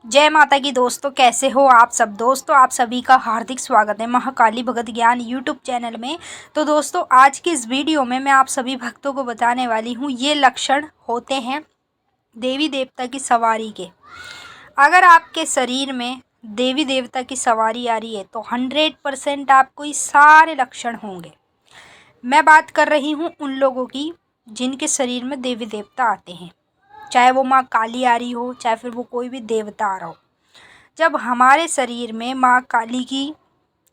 जय माता की दोस्तों, कैसे हो आप सब। दोस्तों आप सभी का हार्दिक स्वागत है महाकाली भगत ज्ञान यूट्यूब चैनल में। तो दोस्तों आज की इस वीडियो में मैं आप सभी भक्तों को बताने वाली हूँ ये लक्षण होते हैं देवी देवता की सवारी के। अगर आपके शरीर में देवी देवता की सवारी आ रही है तो 100% आपको ये सारे लक्षण होंगे। मैं बात कर रही हूँ उन लोगों की जिनके शरीर में देवी देवता आते हैं, चाहे वो माँ काली आ रही हो, चाहे फिर वो कोई भी देवता आ रहा हो। जब हमारे शरीर में माँ काली की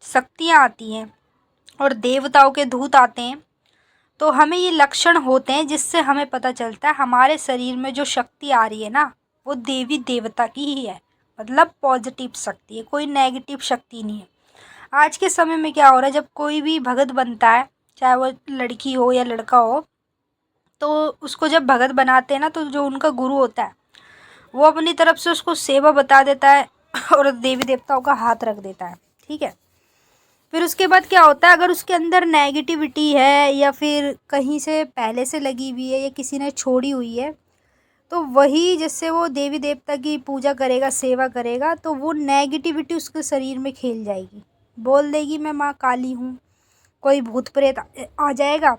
शक्तियाँ आती हैं और देवताओं के दूत आते हैं तो हमें ये लक्षण होते हैं, जिससे हमें पता चलता है हमारे शरीर में जो शक्ति आ रही है ना, वो देवी देवता की ही है। मतलब पॉजिटिव शक्ति है, कोई नेगेटिव शक्ति नहीं है। आज के समय में क्या हो रहा है, जब कोई भी भगत बनता है, चाहे वो लड़की हो या लड़का हो, तो उसको जब भगत बनाते हैं ना, तो जो उनका गुरु होता है वो अपनी तरफ से उसको सेवा बता देता है और देवी देवताओं का हाथ रख देता है। ठीक है, फिर उसके बाद क्या होता है, अगर उसके अंदर नेगेटिविटी है या फिर कहीं से पहले से लगी हुई है या किसी ने छोड़ी हुई है, तो वही जैसे वो देवी देवता की पूजा करेगा, सेवा करेगा, तो वो नेगेटिविटी उसके शरीर में खेल जाएगी। बोल देगी मैं माँ काली हूँ। कोई भूत प्रेत आ जाएगा,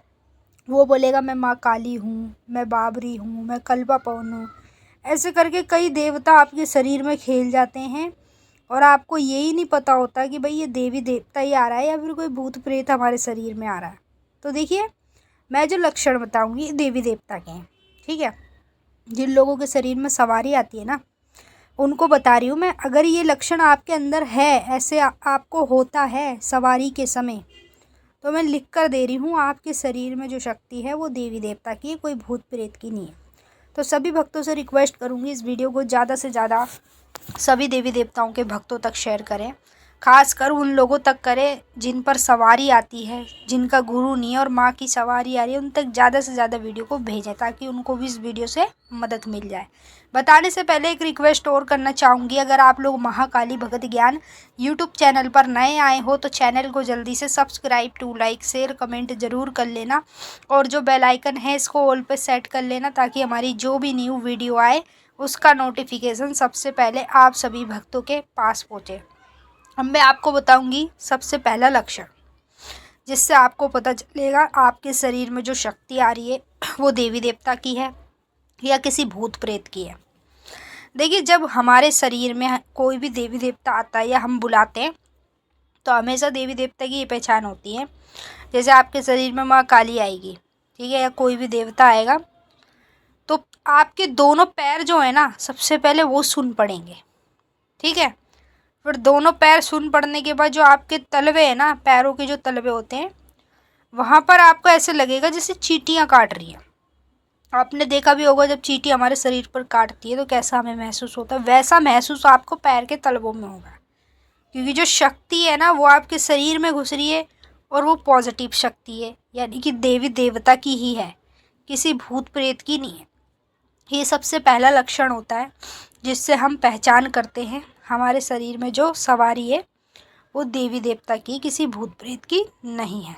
वो बोलेगा मैं माँ काली हूँ, मैं बाबरी हूँ, मैं कल्पा पवन हूँ। ऐसे करके कई देवता आपके शरीर में खेल जाते हैं और आपको यही नहीं पता होता कि भाई ये देवी देवता ही आ रहा है या फिर कोई भूत प्रेत हमारे शरीर में आ रहा है। तो देखिए, मैं जो लक्षण बताऊंगी देवी देवता के हैं। ठीक है, जिन लोगों के शरीर में सवारी आती है ना, उनको बता रही हूँ मैं। अगर ये लक्षण आपके अंदर है, ऐसे आपको होता है सवारी के समय, तो मैं लिख कर दे रही हूँ आपके शरीर में जो शक्ति है वो देवी देवता की है, कोई भूत प्रेत की नहीं है। तो सभी भक्तों से रिक्वेस्ट करूँगी इस वीडियो को ज़्यादा से ज़्यादा सभी देवी देवताओं के भक्तों तक शेयर करें। खासकर उन लोगों तक करें जिन पर सवारी आती है, जिनका गुरु नहीं है और माँ की सवारी आ रही है, उन तक ज़्यादा से ज़्यादा वीडियो को भेजें ताकि उनको भी इस वीडियो से मदद मिल जाए। बताने से पहले एक रिक्वेस्ट और करना चाहूँगी, अगर आप लोग महाकाली भगत ज्ञान यूट्यूब चैनल पर नए आए हो तो चैनल को जल्दी से subscribe to like share comment ज़रूर कर लेना और जो बेल आइकन है इसको ऑल पे सेट कर लेना ताकि हमारी जो भी न्यू वीडियो आए उसका नोटिफिकेशन सबसे पहले आप सभी भक्तों के पास पहुँचे। अब मैं आपको बताऊंगी सबसे पहला लक्षण, जिससे आपको पता चलेगा आपके शरीर में जो शक्ति आ रही है वो देवी देवता की है या किसी भूत प्रेत की है। देखिए, जब हमारे शरीर में कोई भी देवी देवता आता है या हम बुलाते हैं तो हमेशा देवी देवता की ये पहचान होती है। जैसे आपके शरीर में माँ काली आएगी, ठीक है, या कोई भी देवता आएगा, तो आपके दोनों पैर जो है ना, सबसे पहले वो सुन पड़ेंगे। ठीक है, फिर दोनों पैर सुन पड़ने के बाद जो आपके तलवे हैं ना, पैरों के जो तलवे होते हैं, वहाँ पर आपको ऐसे लगेगा जैसे चींटियाँ काट रही हैं। आपने देखा भी होगा जब चींटी हमारे शरीर पर काटती है तो कैसा हमें महसूस होता है, वैसा महसूस आपको पैर के तलवों में होगा। क्योंकि जो शक्ति है ना वो आपके शरीर में घुस रही है और वो पॉजिटिव शक्ति है, यानी कि देवी देवता की ही है, किसी भूत प्रेत की नहीं है। ये सबसे पहला लक्षण होता है जिससे हम पहचान करते हैं हमारे शरीर में जो सवारी है वो देवी देवता की, किसी भूत प्रेत की नहीं है।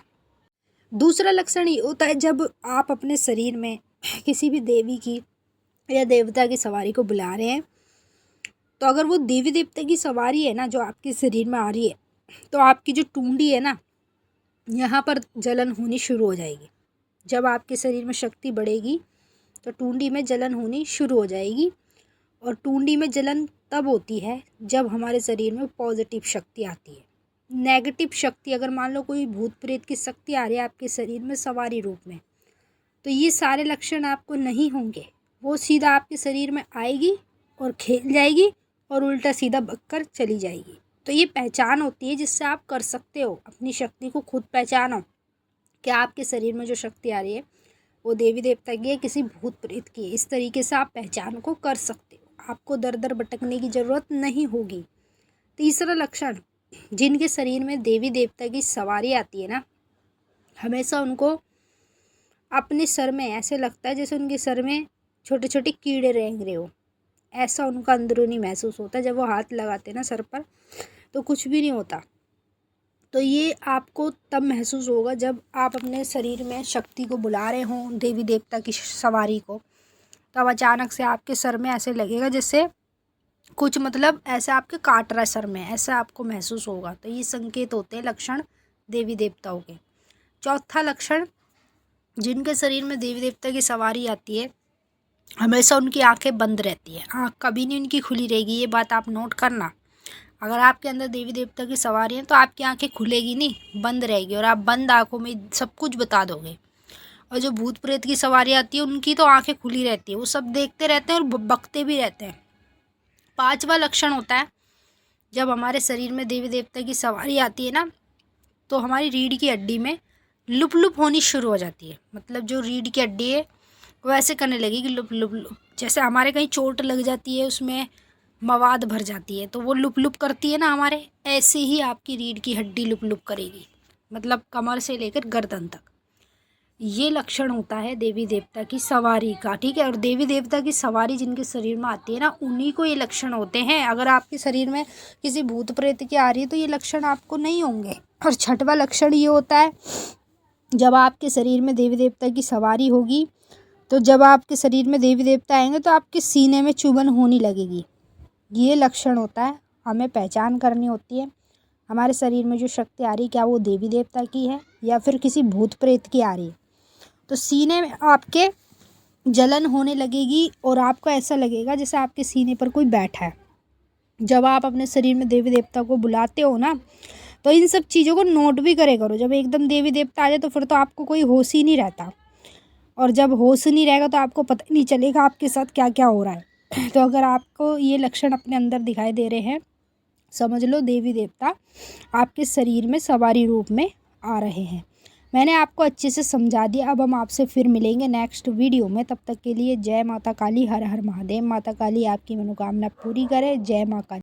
दूसरा लक्षण ये होता है जब आप अपने शरीर में किसी भी देवी की या देवता की सवारी को बुला रहे हैं, तो अगर वो देवी देवता की सवारी है ना जो आपके शरीर में आ रही है, तो आपकी जो टूंडी है ना, यहाँ पर जलन होनी शुरू हो जाएगी। जब आपके शरीर में शक्ति बढ़ेगी तो टूंडी में जलन होनी शुरू हो जाएगी। और टूंडी में जलन तब होती है जब हमारे शरीर में पॉजिटिव शक्ति आती है। नेगेटिव शक्ति, अगर मान लो कोई भूत प्रेत की शक्ति आ रही है आपके शरीर में सवारी रूप में, तो ये सारे लक्षण आपको नहीं होंगे। वो सीधा आपके शरीर में आएगी और खेल जाएगी और उल्टा सीधा बककर चली जाएगी। तो ये पहचान होती है जिससे आप कर सकते हो, अपनी शक्ति को खुद पहचानो कि आपके शरीर में जो शक्ति आ रही है वो देवी देवता की है, किसी भूत प्रेत की है। इस तरीके से आप पहचान को कर सकते हो, आपको दर दर भटकने की ज़रूरत नहीं होगी। तीसरा लक्षण, जिनके शरीर में देवी देवता की सवारी आती है ना, हमेशा उनको अपने सर में ऐसे लगता है जैसे उनके सर में छोटे छोटे कीड़े रेंग रहे हो। ऐसा उनका अंदरूनी महसूस होता है। जब वो हाथ लगाते हैं ना सर पर तो कुछ भी नहीं होता। तो ये आपको तब महसूस होगा जब आप अपने शरीर में शक्ति को बुला रहे हों, देवी देवता की सवारी को, तब अचानक से आपके सर में ऐसे लगेगा जैसे कुछ मतलब ऐसे आपके काट रहा है सर में, ऐसा आपको महसूस होगा। तो ये संकेत होते हैं लक्षण देवी देवताओं के। चौथा लक्षण, जिनके शरीर में देवी देवता की सवारी आती है हमेशा उनकी आंखें बंद रहती है, आँख कभी नहीं उनकी खुली रहेगी। ये बात आप नोट करना। अगर आपके अंदर देवी देवता की सवारी है तो आपकी आंखें खुलेगी नहीं, बंद रहेगी, और आप बंद आंखों में सब कुछ बता दोगे। और जो भूत प्रेत की सवारी आती है उनकी तो आंखें खुली रहती है, वो सब देखते रहते हैं और बकते भी रहते हैं। पांचवा लक्षण होता है, जब हमारे शरीर में देवी देवता की सवारी आती है ना, तो हमारी रीढ़ की हड्डी में लुप लुप होनी शुरू हो जाती है। मतलब जो रीढ़ की हड्डी है वो ऐसे करने लगेगी लुप लुप लुप, जैसे हमारे कहीं चोट लग जाती है, उसमें मवाद भर जाती है तो वो लुप लुप करती है ना हमारे, ऐसे ही आपकी रीढ़ की हड्डी लुप लुप करेगी, मतलब कमर से लेकर गर्दन तक। ये लक्षण होता है देवी देवता की सवारी का, ठीक है। और देवी देवता की सवारी जिनके शरीर में आती है ना, उन्हीं को ये लक्षण होते हैं। अगर आपके शरीर में किसी भूत प्रेत की आ रही है तो ये लक्षण आपको नहीं होंगे। और छठवां लक्षण ये होता है, जब आपके शरीर में देवी देवता की सवारी होगी, तो जब आपके शरीर में देवी देवता आएंगे तो आपके सीने में चुभन होने लगेगी। ये लक्षण होता है। हमें पहचान करनी होती है हमारे शरीर में जो शक्ति आ रही है, क्या वो देवी देवता की है या फिर किसी भूत प्रेत की आ रही है। तो सीने में आपके जलन होने लगेगी और आपको ऐसा लगेगा जैसे आपके सीने पर कोई बैठा है। जब आप अपने शरीर में देवी देवता को बुलाते हो ना, तो इन सब चीज़ों को नोट भी करे करो। जब एकदम देवी देवता आ जाए तो फिर तो आपको कोई होश ही नहीं रहता, और जब होश नहीं रहेगा तो आपको पता नहीं चलेगा आपके साथ क्या क्या हो रहा है। तो अगर आपको ये लक्षण अपने अंदर दिखाई दे रहे हैं, समझ लो देवी देवता आपके शरीर में सवारी रूप में आ रहे हैं। मैंने आपको अच्छे से समझा दिया। अब हम आपसे फिर मिलेंगे नेक्स्ट वीडियो में। तब तक के लिए जय माता काली, हर हर महादेव। माता काली आपकी मनोकामना पूरी करे। जय माँ काली।